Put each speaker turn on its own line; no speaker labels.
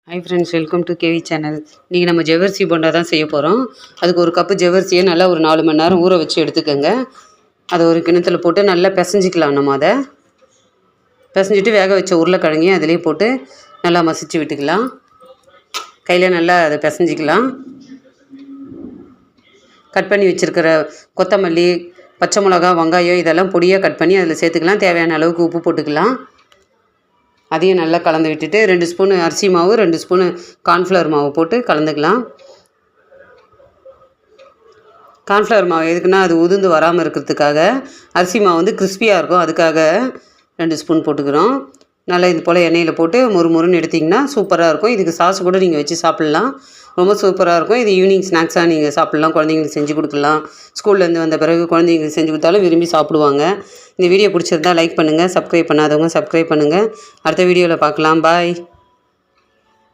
High friends, welcome to KV channel. இன்றைக்கி நம்ம ஜவ்வரிசி போண்டா தான் செய்ய போகிறோம். அதுக்கு ஒரு கப்பு ஜவ்வரிசியை நல்லா ஒரு 4 மணி நேரம் ஊற வச்சு எடுத்துக்கோங்க. அதை ஒரு கிணத்துல போட்டு நல்லா பிசைஞ்சிக்கலாம். நம்ம அதை பிசைஞ்சிட்டு வேக வச்ச உருளைக்கிழங்கையும் அதிலே போட்டு நல்லா மசிச்சு விட்டுக்கலாம். கையில் நல்லா அதை பிசைஞ்சிக்கலாம். கட் பண்ணி வச்சுருக்கிற கொத்தமல்லி, பச்சை மிளகா, வெங்காயம் இதெல்லாம் பொடியாக கட் பண்ணி அதில் சேர்த்துக்கலாம். தேவையான அளவுக்கு உப்பு போட்டுக்கலாம். அதையும் நல்லா கலந்து விட்டுட்டு 2 ஸ்பூனு அரிசி மாவு, 2 ஸ்பூனு கார்ன்ஃப்ளவர் மாவு போட்டு கலந்துக்கலாம். கார்ன்ஃப்ளவர் மாவு எதுக்குன்னா அது உதிர்ந்து வராமல் இருக்கிறதுக்காக. அரிசி மாவு வந்து கிறிஸ்பியாக இருக்கும், அதுக்காக 2 ஸ்பூன் போட்டுக்கிறோம். நல்லா இது போல் எண்ணெயில் போட்டு முறுமுறுன்னு எடுத்திங்கன்னா சூப்பராக இருக்கும். இதுக்கு சாஸ் கூட நீங்கள் வச்சு சாப்பிட்லாம், ரொம்ப சூப்பராக இருக்கும். இது ஈவினிங் ஸ்நாக்ஸாக நீங்கள் சாப்பிட்லாம், குழந்தைங்களுக்கு செஞ்சு கொடுக்கலாம். ஸ்கூல்லேருந்து வந்த பிறகு குழந்தைங்களுக்கு செஞ்சு கொடுத்தாலும் விரும்பி சாப்பிடுவாங்க. இந்த வீடியோ பிடிச்சிருந்தா லைக் பண்ணுங்கள், சப்ஸ்கிரைப் பண்ணாதவங்க சப்ஸ்கிரைப் பண்ணுங்கள். அடுத்த வீடியோவில் பார்க்கலாம். பாய்.